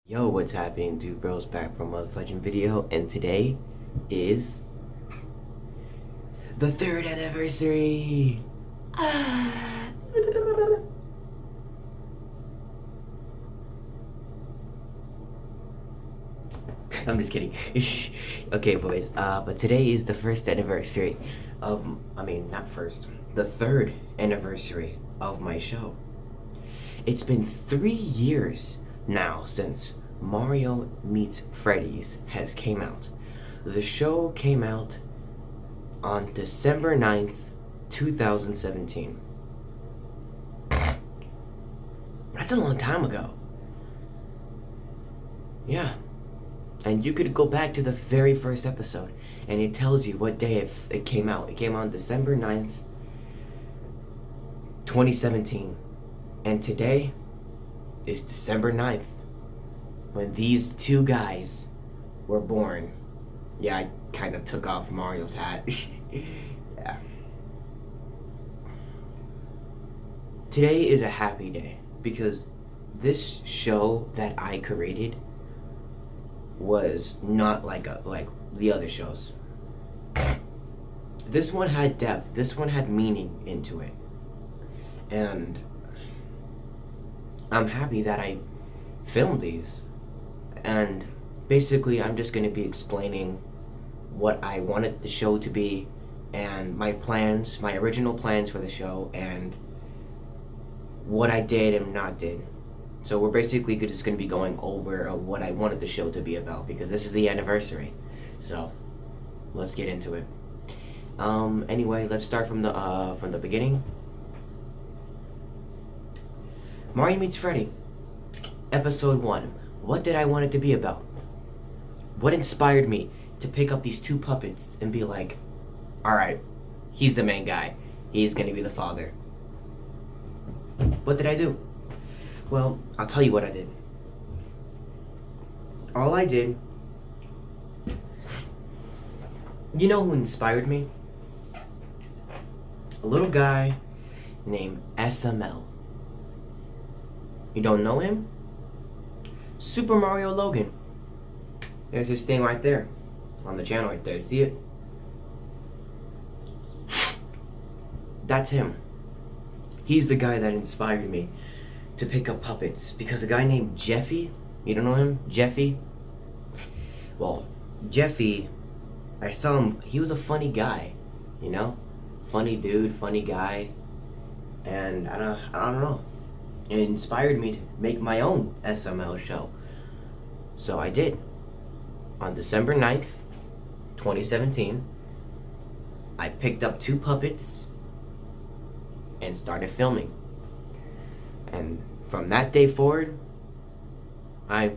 Yo, what's happening, dude? Bros back from a fudging video, and today is the third anniversary. Ah. I'm just kidding. Okay, boys. But today is the first anniversary of, not first, the third anniversary of my show. It's been 3 years now since Mario Meets Freddy's has came out. The show came out on December 9th, 2017. That's a long time ago. Yeah. And you could go back to the very first episode, and it tells you what day it came out. It came out on December 9th, 2017. And today is December 9th, when these two guys were born. Yeah, I kind of took off Mario's hat. Yeah. Today is a happy day because this show that I created was not like the other shows. This one had depth. This one had meaning into it. And I'm happy that I filmed these. And basically I'm just going to be explaining what I wanted the show to be and my plans, my original plans for the show, and what I did and not did. So we're basically just going to be going over what I wanted the show to be about because this is the anniversary. So let's get into it. Anyway, let's start from the beginning. Mario Meets Freddy, Episode 1. What did I want it to be about? What inspired me to pick up these two puppets and be like, alright, he's the main guy. He's gonna be the father. What did I do? Well, I'll tell you what I did. All I did... You know who inspired me? A little guy named SML. You don't know him? Super Mario Logan. There's this thing right there on the channel right there. See it? That's him. He's the guy that inspired me to pick up puppets because a guy named Jeffy, you don't know him? Jeffy? Well, Jeffy, I saw him, he was a funny guy, you know? Funny dude, funny guy. And I don't know. It inspired me to make my own SML show. So I did. On December 9th, 2017, I picked up two puppets and started filming. And from that day forward, I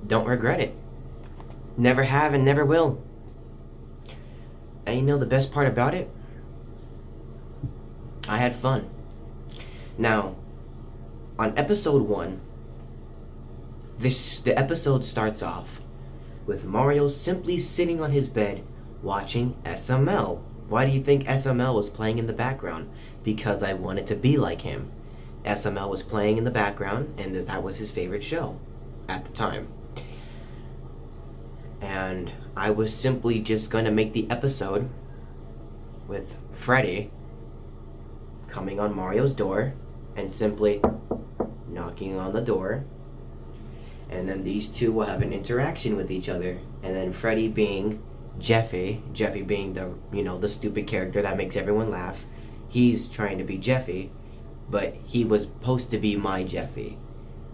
don't regret it. Never have and never will. And you know the best part about it? I had fun. Now, on episode 1, the episode starts off with Mario simply sitting on his bed watching SML. Why do you think SML was playing in the background? Because I wanted to be like him. SML was playing in the background, and that was his favorite show at the time. And I was simply just going to make the episode with Freddy coming on Mario's door and simply knocking on the door, and then these two will have an interaction with each other, and then Freddy being Jeffy being the stupid character that makes everyone laugh. He's trying to be Jeffy, but he was supposed to be my Jeffy,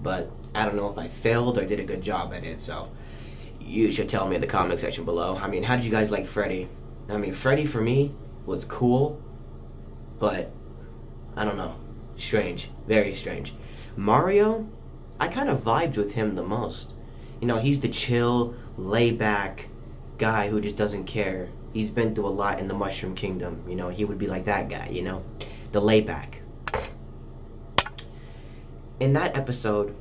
but I don't know if I failed or did a good job at it, so you should tell me in the comment section below. I mean, how did you guys like Freddy? I mean, Freddy for me was cool, but I don't know, strange, very strange. Mario, I kind of vibed with him the most. You know, he's the chill, laid-back guy who just doesn't care. He's been through a lot in the Mushroom Kingdom. You know, he would be like that guy, you know? The laid-back. In that episode,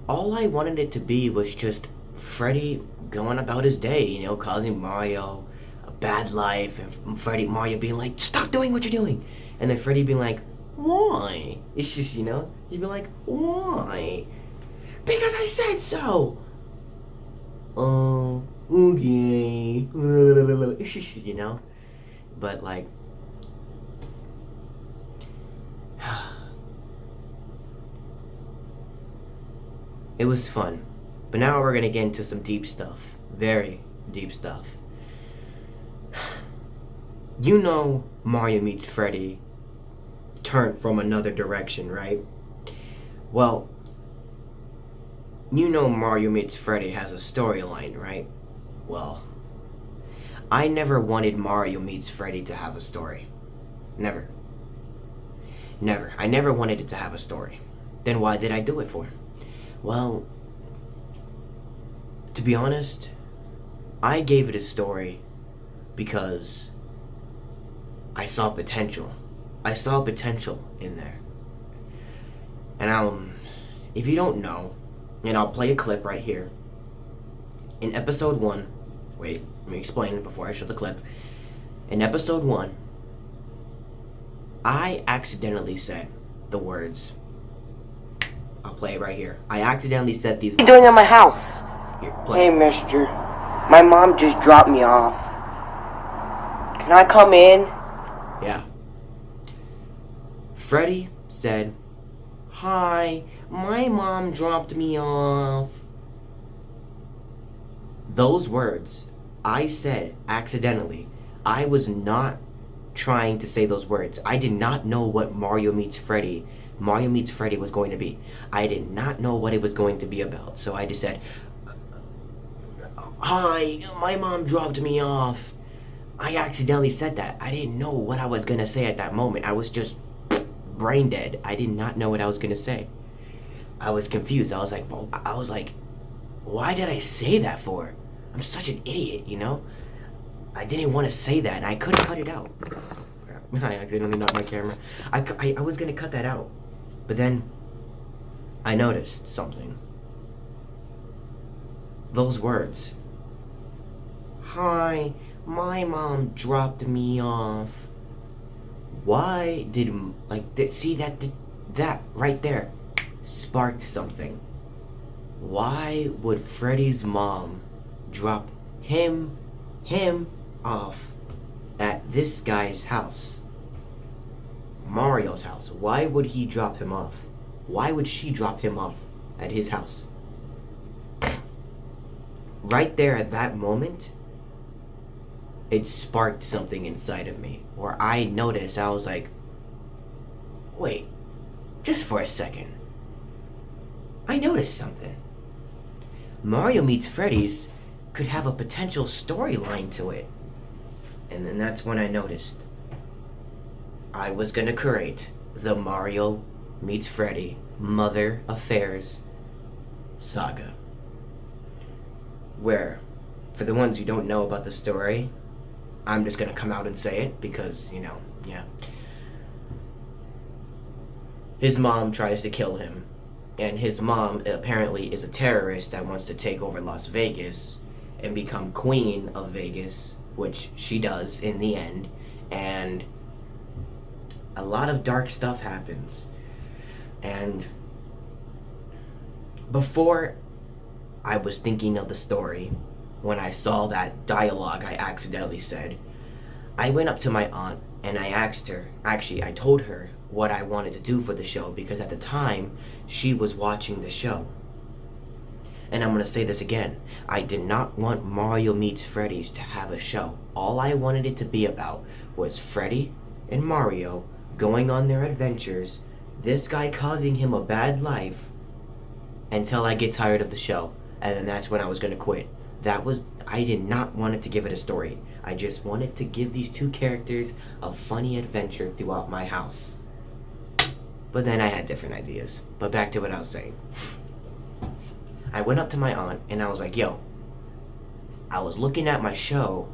all I wanted it to be was just Freddy going about his day, you know, causing Mario a bad life, and Mario being like, stop doing what you're doing! And then Freddy being like, why? It's just, you know, he'd be like, why? Because I said so! oh, okay, you know? But like, it was fun. But now we're gonna get into some deep stuff. Very deep stuff. You know Mario Meets Freddy turned from another direction, right? Well, you know Mario Meets Freddy has a storyline, right? Well, I never wanted Mario Meets Freddy to have a story. Never. Never. I never wanted it to have a story. Then why did I do it for? Well, to be honest, I gave it a story because I saw potential. I saw potential in there. And if you don't know, and I'll play a clip right here. In episode 1, wait, let me explain it before I show the clip. In episode 1, I accidentally said the words. I'll play it right here. I accidentally said these. What are you doing at my house? Here, play. Hey, mister. My mom just dropped me off. Can I come in? Yeah. Freddy said, "Hi, my mom dropped me off." Those words I said accidentally. I was not trying to say those words. I did not know what Mario Meets Freddy was going to be. I did not know what it was going to be about. So I just said, "Hi, my mom dropped me off." I accidentally said that. I didn't know what I was going to say at that moment. I was just brain dead. I did not know what I was going to say. I was confused. I was like, why did I say that for? I'm such an idiot, you know? I didn't want to say that, and I couldn't cut it out. I accidentally knocked my camera. I was going to cut that out. But then I noticed something. Those words. Hi, my mom dropped me off. Why did, see that right there sparked something. Why would Freddy's mom drop him off at this guy's house? Mario's house. Why would he drop him off? Why would she drop him off at his house? Right there at that moment, it sparked something inside of me. Where I noticed, I was like, wait, just for a second. I noticed something. Mario Meets Freddy's could have a potential storyline to it. And then that's when I noticed I was gonna create the Mario Meets Freddy Mother Affairs saga. Where, for the ones who don't know about the story, I'm just gonna come out and say it because, you know, yeah. His mom tries to kill him, and his mom apparently is a terrorist that wants to take over Las Vegas and become queen of Vegas, which she does in the end, and a lot of dark stuff happens. And before I was thinking of the story, when I saw that dialogue I accidentally said, I went up to my aunt and I asked her, actually I told her what I wanted to do for the show, because at the time she was watching the show. And I'm going to say this again, I did not want Mario Meets Freddy's to have a show. All I wanted it to be about was Freddy and Mario going on their adventures, this guy causing him a bad life, until I get tired of the show, and then that's when I was going to quit. I did not want it to give it a story. I just wanted to give these two characters a funny adventure throughout my house. But then I had different ideas. But back to what I was saying. I went up to my aunt and I was like, yo, I was looking at my show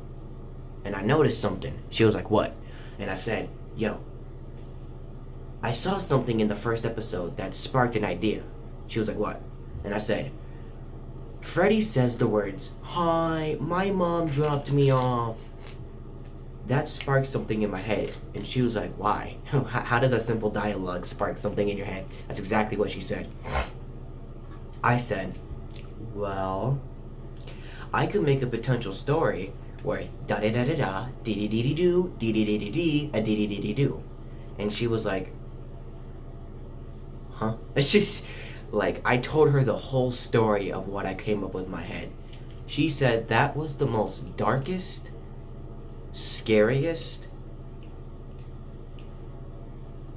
and I noticed something. She was like, what? And I said, yo, I saw something in the first episode that sparked an idea. She was like, what? And I said, Freddy says the words, hi, my mom dropped me off. That sparked something in my head. And she was like, why? How does a simple dialogue spark something in your head? That's exactly what she said. I said, well, I could make a potential story where da da da da da, dee dee dee dee doo, dee dee dee dee dee, a dee dee dee dee doo. And she was like, huh? It's just like I told her the whole story of what I came up with in my head. She said that was the most darkest, scariest,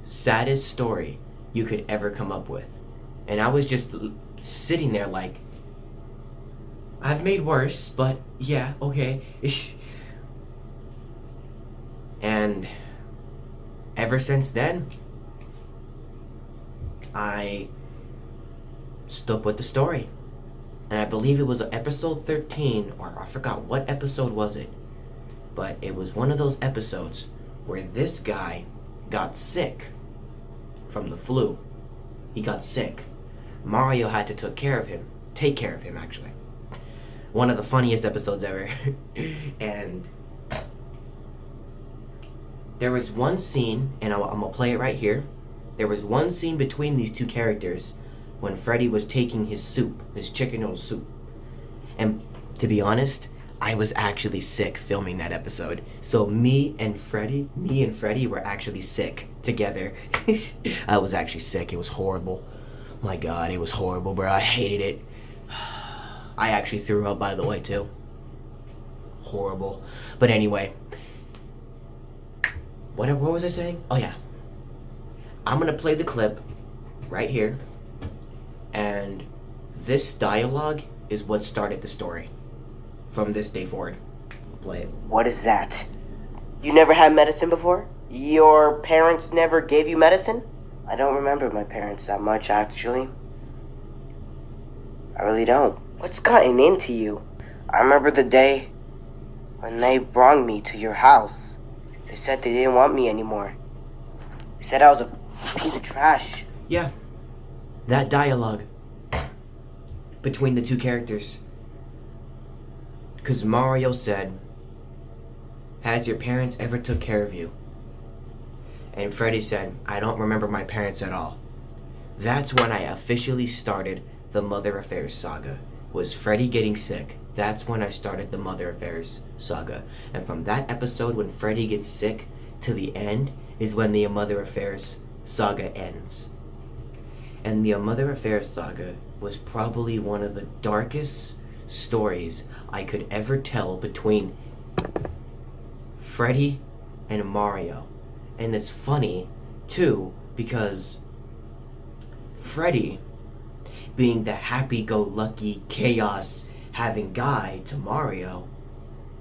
saddest story you could ever come up with. And I was just sitting there like, I've made worse, but yeah, okay. And ever since then, I stuck with the story. And I believe it was episode 13, or I forgot what episode was it. But it was one of those episodes where this guy got sick from the flu. He got sick. Mario had to take care of him actually. One of the funniest episodes ever. And there was one scene, and I'm gonna play it right here. There was one scene between these two characters when Freddy was taking his soup, his chicken noodle soup. And to be honest, I was actually sick filming that episode. So me and Freddy were actually sick together. I was actually sick. It was horrible. My God, it was horrible, bro. I hated it. I actually threw up, by the way, too. Horrible. But anyway, what was I saying? Oh yeah, I'm gonna play the clip right here, and this dialogue is what started the story from this day forward. Play it. What is that? You never had medicine before? Your parents never gave you medicine? I don't remember my parents that much, actually. I really don't. What's gotten into you? I remember the day when they brought me to your house. They said they didn't want me anymore. They said I was a piece of trash. Yeah, that dialogue between the two characters. Because Mario said, has your parents ever took care of you? And Freddy said, I don't remember my parents at all. That's when I officially started the Mother Affairs saga. Was Freddy getting sick. That's when I started the Mother Affairs saga. And from that episode when Freddy gets sick to the end is when the Mother Affairs saga ends. And the Mother Affairs saga was probably one of the darkest stories I could ever tell between Freddy and Mario. And it's funny too because Freddy, being the happy-go-lucky chaos having guy to Mario,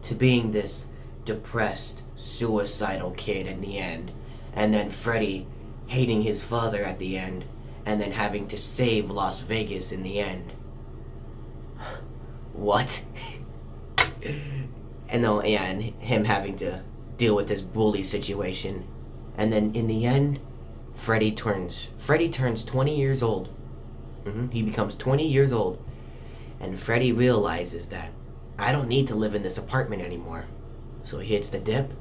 to being this depressed suicidal kid in the end, and then Freddy hating his father at the end, and then having to save Las Vegas in the end. What? And then, yeah, and him having to deal with this bully situation. And then in the end, Freddy turns 20 years old. He becomes 20 years old. And Freddy realizes that I don't need to live in this apartment anymore. So he hits the dip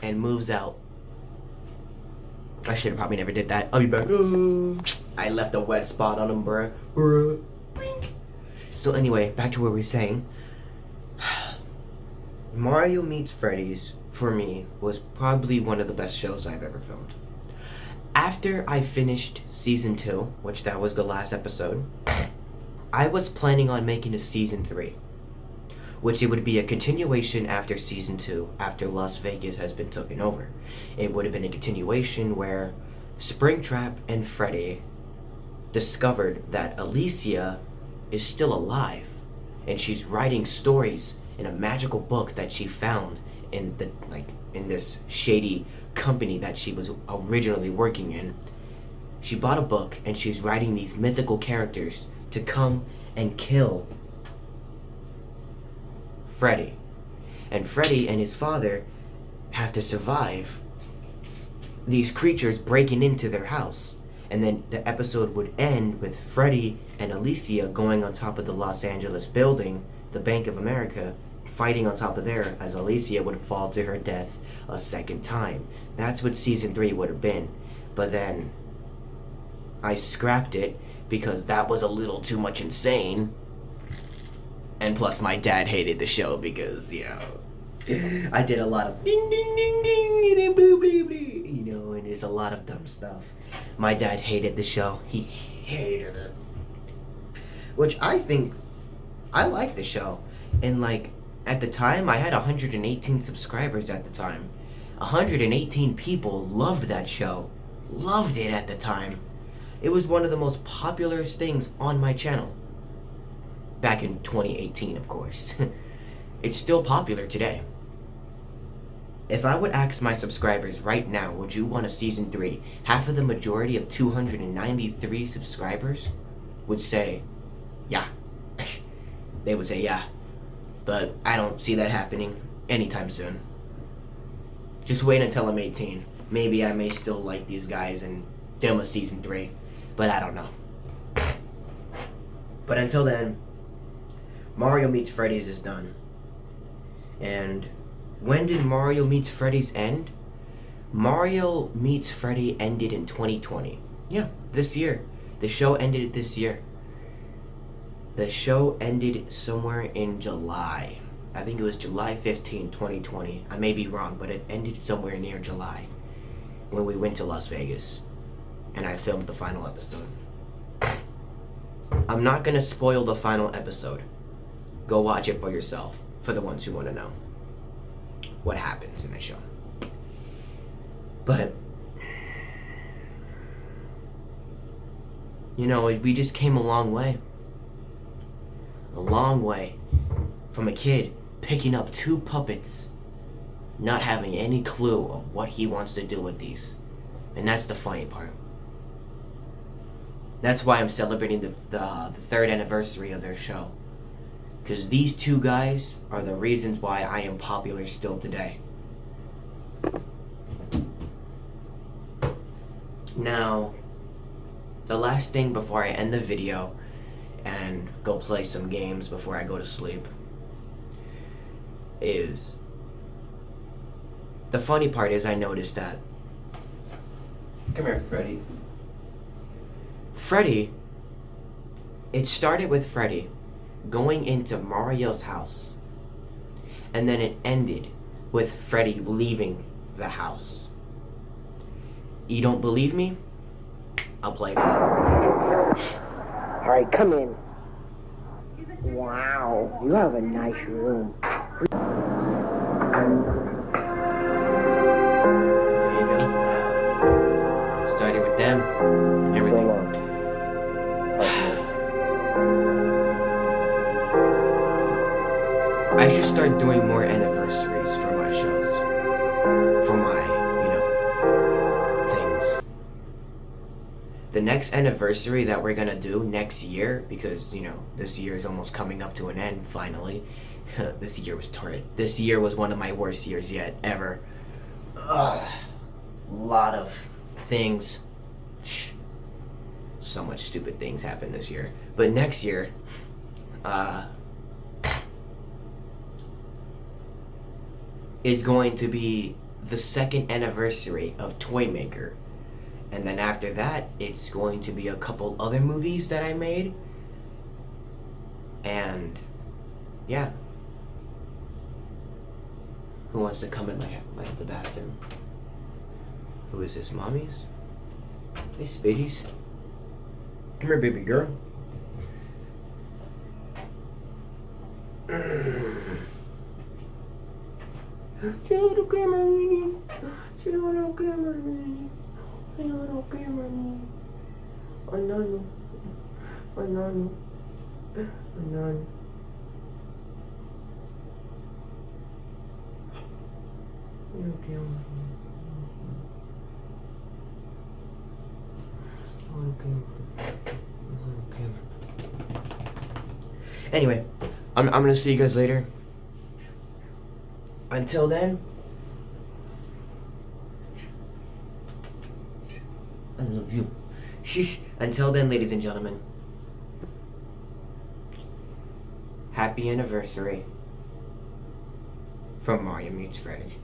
and moves out. I should have probably never did that. I'll be back. I left a wet spot on him, bruh. So anyway, back to what we were saying. Mario Meets Freddy's, for me, was probably one of the best shows I've ever filmed. After I finished season 2, which that was the last episode, I was planning on making a season 3, which it would be a continuation after season 2, after Las Vegas has been taken over. It would have been a continuation where Springtrap and Freddy discovered that Alicia is still alive, and she's writing stories in a magical book that she found in this shady company that she was originally working in. She bought a book and she's writing these mythical characters to come and kill Freddy. And Freddy and his father have to survive these creatures breaking into their house. And then the episode would end with Freddy and Alicia going on top of the Los Angeles building, the Bank of America, fighting on top of there as Alicia would fall to her death a second time. That's what season 3 would have been. But then I scrapped it because that was a little too much insane. And plus, my dad hated the show because, you know, I did a lot of ding ding ding ding and blah blah blah, you know, and there's a lot of dumb stuff. My dad hated the show. He hated it. Which I think, I like the show. And like, at the time, I had 118 subscribers at the time. 118 people loved that show. Loved it at the time. It was one of the most popular things on my channel. Back in 2018, of course. It's still popular today. If I would ask my subscribers right now, would you want a season 3? Half of the majority of 293 subscribers would say, yeah. They would say, yeah. But I don't see that happening anytime soon. Just wait until I'm 18. Maybe I may still like these guys and film a season 3. But I don't know. But until then, Mario Meets Freddy's is done. And when did Mario Meets Freddy's end? Mario Meets Freddy ended in 2020. Yeah, this year. The show ended this year. The show ended somewhere in July. I think it was July 15, 2020. I may be wrong, but it ended somewhere near July when we went to Las Vegas and I filmed the final episode. I'm not gonna spoil the final episode. Go watch it for yourself, for the ones who want to know what happens in the show. But, you know, we just came a long way. A long way from a kid picking up 2 puppets, not having any clue of what he wants to do with these. And that's the funny part. That's why I'm celebrating the 3rd anniversary of their show. Because these 2 guys are the reasons why I am popular still today. Now, the last thing before I end the video and go play some games before I go to sleep is, the funny part is I noticed that, come here, Freddy. Freddy, it started with Freddy going into Mario's house, and then it ended with Freddy leaving the house. You don't believe me? I'll play it. Alright, come in. Wow, you have a nice room. There you go. Started with them. Everything. So long. I should start doing more anniversaries for my shows. For my, you know, things. The next anniversary that we're gonna do next year, because, you know, this year is almost coming up to an end, finally. This year was torrid. This year was one of my worst years yet, ever. Ugh. Lot of things. So much stupid things happened this year. But next year, is going to be the 2nd anniversary of Toy Maker. And then after that, it's going to be a couple other movies that I made. And, yeah. Who wants to come in the bathroom? Who is this, mommies? Hey, Spadies. Come here, baby girl. Say hello to camera, Nini. Say hello to camera, Nini. Say hello to camera, Nini. Anano. Anano. Anano. Hello, camera. Hello, camera. Anyway, I'm gonna see you guys later. Until then, I love you. Sheesh. Until then, ladies and gentlemen, happy anniversary from Mario Meets Freddy.